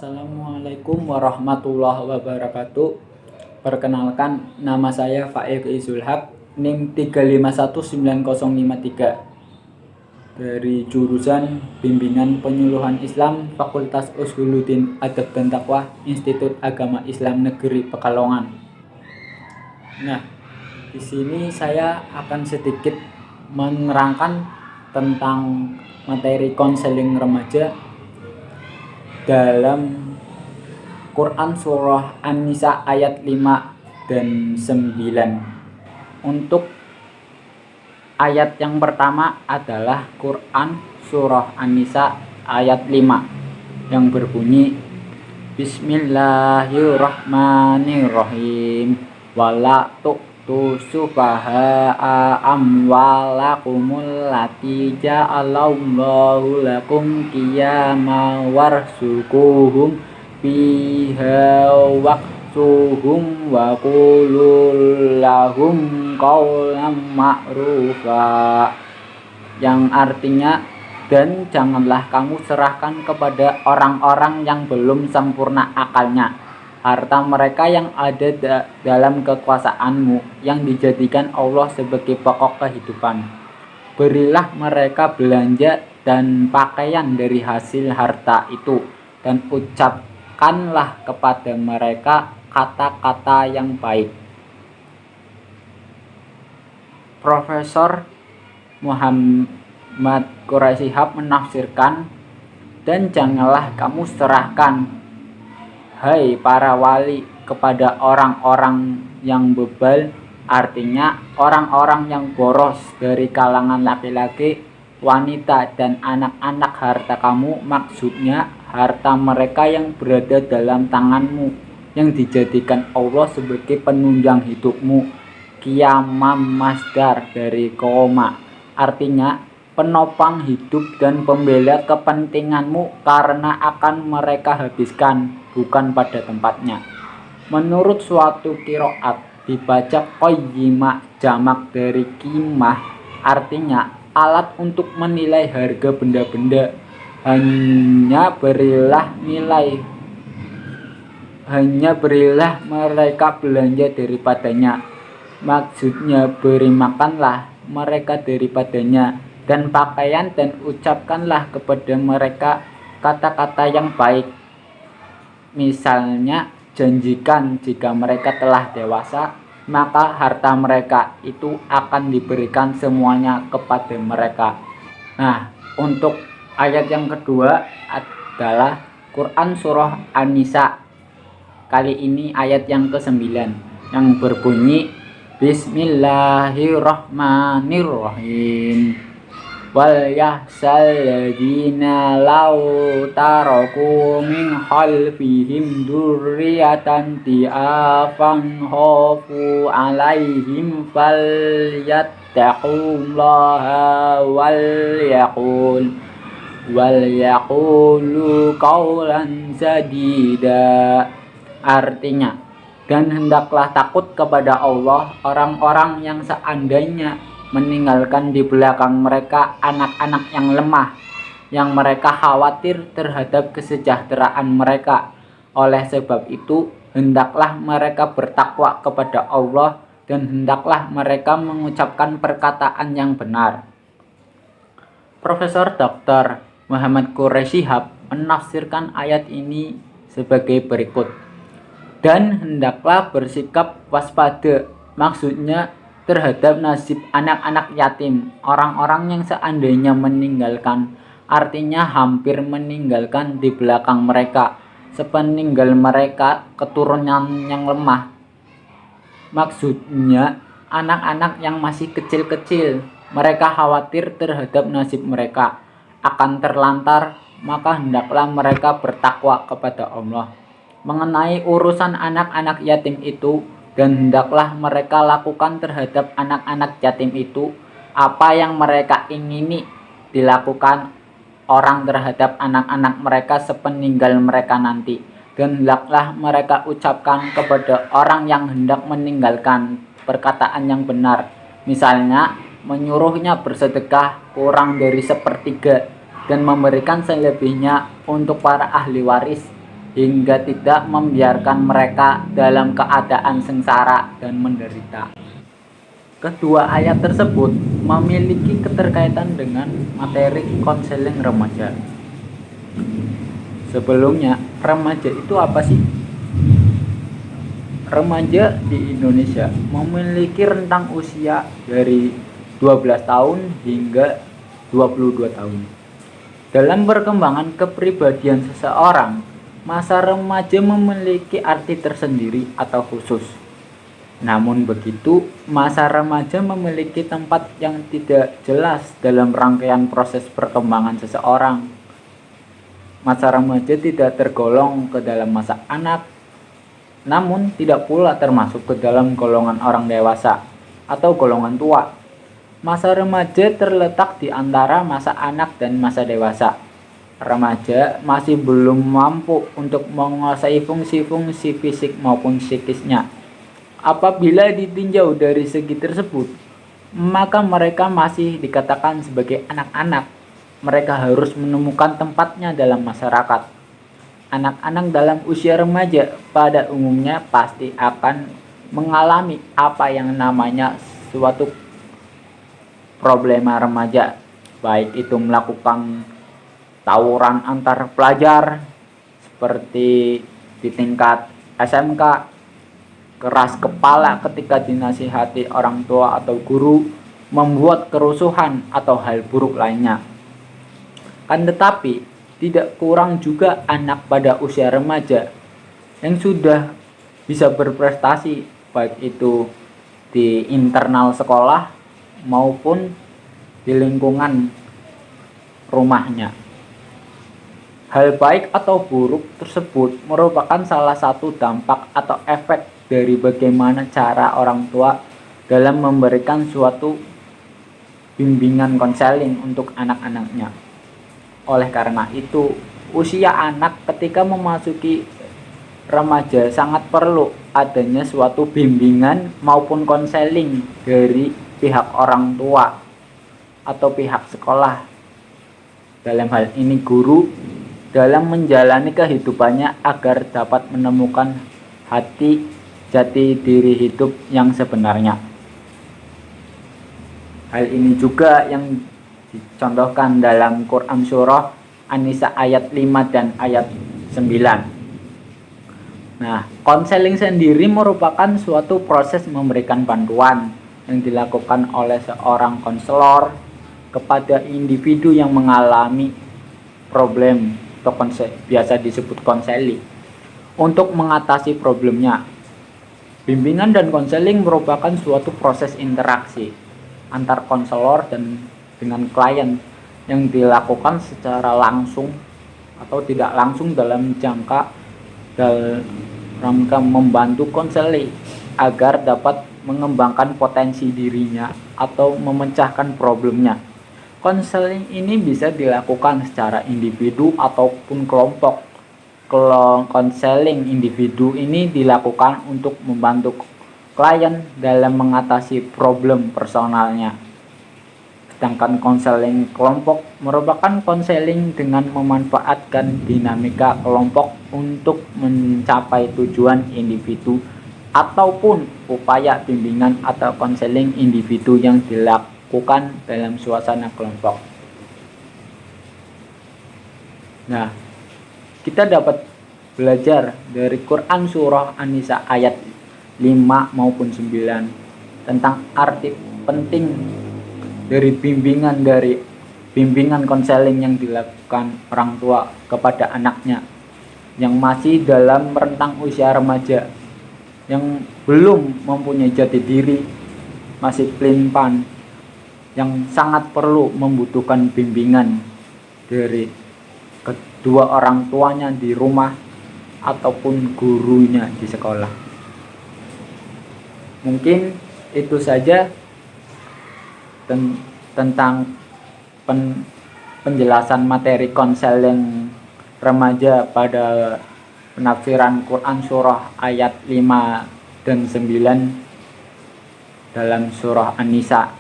Assalamualaikum warahmatullahi wabarakatuh. Perkenalkan, nama saya Faik Izulhaq, NIM 3519053 dari jurusan Bimbingan Penyuluhan Islam Fakultas Usuluddin Adab dan Taqwa Institut Agama Islam Negeri Pekalongan. Nah, di sini saya akan sedikit menerangkan tentang materi konseling remaja dalam Quran Surah An-Nisa ayat 5 dan 9. Untuk ayat yang pertama adalah Quran Surah An-Nisa ayat 5 yang berbunyi Bismillahirrahmanirrahim wala tu'tu sufaha'a amwalakumul lati ja'alallahu lakum qiyama warzuquhum fiha waqsuhum wa qulul lahum qawlan ma'rufa, yang artinya, dan janganlah kamu serahkan kepada orang-orang yang belum sempurna akalnya harta mereka yang ada dalam kekuasaanmu yang dijadikan Allah sebagai pokok kehidupan. Berilah mereka belanja dan pakaian dari hasil harta itu, dan ucapkanlah kepada mereka kata-kata yang baik. Profesor Muhammad Quraisy Shihab menafsirkan, dan janganlah kamu serahkan, hai para wali, kepada orang-orang yang bebal, artinya orang-orang yang boros dari kalangan laki-laki, wanita, dan anak-anak harta kamu, maksudnya harta mereka yang berada dalam tanganmu yang dijadikan Allah sebagai penunjang hidupmu. Qiyamam masdar dari qoma, artinya penopang hidup dan pembela kepentinganmu karena akan mereka habiskan, bukan pada tempatnya. Menurut suatu qiraat dibaca qayyimah jamak dari qimah, artinya alat untuk menilai harga benda-benda. Hanya berilah mereka belanja daripadanya, maksudnya beri makanlah mereka daripadanya, dan pakaian, dan ucapkanlah kepada mereka kata-kata yang baik. Misalnya, janjikan jika mereka telah dewasa, maka harta mereka itu akan diberikan semuanya kepada mereka. Nah, untuk ayat yang kedua adalah Quran Surah An-Nisa, kali ini ayat yang ke-9, yang berbunyi Bismillahirrahmanirrahim wal yahsal ladina law taraku min khalfihim dzurriyyatan di'afan khafu alaihim falyattaqullaha wal yaqulu qawlan sadida, artinya, dan hendaklah takut kepada Allah orang-orang yang seandainya meninggalkan di belakang mereka anak-anak yang lemah, yang mereka khawatir terhadap kesejahteraan mereka. Oleh sebab itu, hendaklah mereka bertakwa kepada Allah, dan hendaklah mereka mengucapkan perkataan yang benar. Profesor Dr. Muhammad Quraisy Shihab menafsirkan ayat ini sebagai berikut. Dan hendaklah bersikap waspada, maksudnya terhadap nasib anak-anak yatim, orang-orang yang seandainya meninggalkan, artinya hampir meninggalkan di belakang mereka, sepeninggal mereka keturunan yang lemah, maksudnya anak-anak yang masih kecil-kecil. Mereka khawatir terhadap nasib mereka akan terlantar, maka hendaklah mereka bertakwa kepada Allah mengenai urusan anak-anak yatim itu, dan hendaklah mereka lakukan terhadap anak-anak yatim itu apa yang mereka ingini dilakukan orang terhadap anak-anak mereka sepeninggal mereka nanti, dan hendaklah mereka ucapkan kepada orang yang hendak meninggalkan perkataan yang benar, misalnya menyuruhnya bersedekah kurang dari sepertiga dan memberikan selebihnya untuk para ahli waris, hingga tidak membiarkan mereka dalam keadaan sengsara dan menderita. Kedua ayat tersebut memiliki keterkaitan dengan materi konseling remaja. Sebelumnya, remaja itu apa sih? Remaja di Indonesia memiliki rentang usia dari 12 tahun hingga 22 tahun. Dalam perkembangan kepribadian seseorang, masa remaja memiliki arti tersendiri atau khusus. Namun begitu, masa remaja memiliki tempat yang tidak jelas dalam rangkaian proses perkembangan seseorang. Masa remaja tidak tergolong ke dalam masa anak, namun tidak pula termasuk ke dalam golongan orang dewasa atau golongan tua. Masa remaja terletak di antara masa anak dan masa dewasa. Remaja masih belum mampu untuk menguasai fungsi-fungsi fisik maupun psikisnya. Apabila ditinjau dari segi tersebut, maka mereka masih dikatakan sebagai anak-anak. Mereka harus menemukan tempatnya dalam masyarakat. Anak-anak dalam usia remaja pada umumnya pasti akan mengalami apa yang namanya suatu problema remaja, baik itu melakukan tawuran antar pelajar seperti di tingkat SMK, keras kepala ketika dinasihati orang tua atau guru, membuat kerusuhan atau hal buruk lainnya. Kan tetapi tidak kurang juga anak pada usia remaja yang sudah bisa berprestasi, baik itu di internal sekolah maupun di lingkungan rumahnya. Hal baik atau buruk tersebut merupakan salah satu dampak atau efek dari bagaimana cara orang tua dalam memberikan suatu bimbingan konseling untuk anak-anaknya. Oleh karena itu, usia anak ketika memasuki remaja sangat perlu adanya suatu bimbingan maupun konseling dari pihak orang tua atau pihak sekolah. Dalam hal ini guru dalam menjalani kehidupannya agar dapat menemukan jati diri hidup yang sebenarnya. Hal ini juga yang dicontohkan dalam Quran Surah An-Nisa ayat 5 dan ayat 9. Nah, konseling sendiri merupakan suatu proses memberikan bantuan yang dilakukan oleh seorang konselor kepada individu yang mengalami problem atau biasa disebut konseling untuk mengatasi problemnya. Bimbingan dan konseling merupakan suatu proses interaksi antar konselor dan dengan klien yang dilakukan secara langsung atau tidak langsung dalam rangka membantu konseling agar dapat mengembangkan potensi dirinya atau memecahkan problemnya. Konseling ini bisa dilakukan secara individu ataupun kelompok. Konseling individu ini dilakukan untuk membantu klien dalam mengatasi problem personalnya. Sedangkan konseling kelompok merupakan konseling dengan memanfaatkan dinamika kelompok untuk mencapai tujuan individu ataupun upaya bimbingan atau konseling individu yang dilakukan dalam suasana kelompok. Nah, kita dapat belajar dari Quran Surah An-Nisa ayat 5 maupun 9 tentang arti penting dari bimbingan konseling yang dilakukan orang tua kepada anaknya yang masih dalam rentang usia remaja, yang belum mempunyai jati diri, masih pelin-pelan, yang sangat perlu membutuhkan bimbingan dari kedua orang tuanya di rumah ataupun gurunya di sekolah. Mungkin itu saja tentang penjelasan materi konseling remaja pada penafsiran Quran surah ayat 5 dan 9 dalam surah An-Nisa.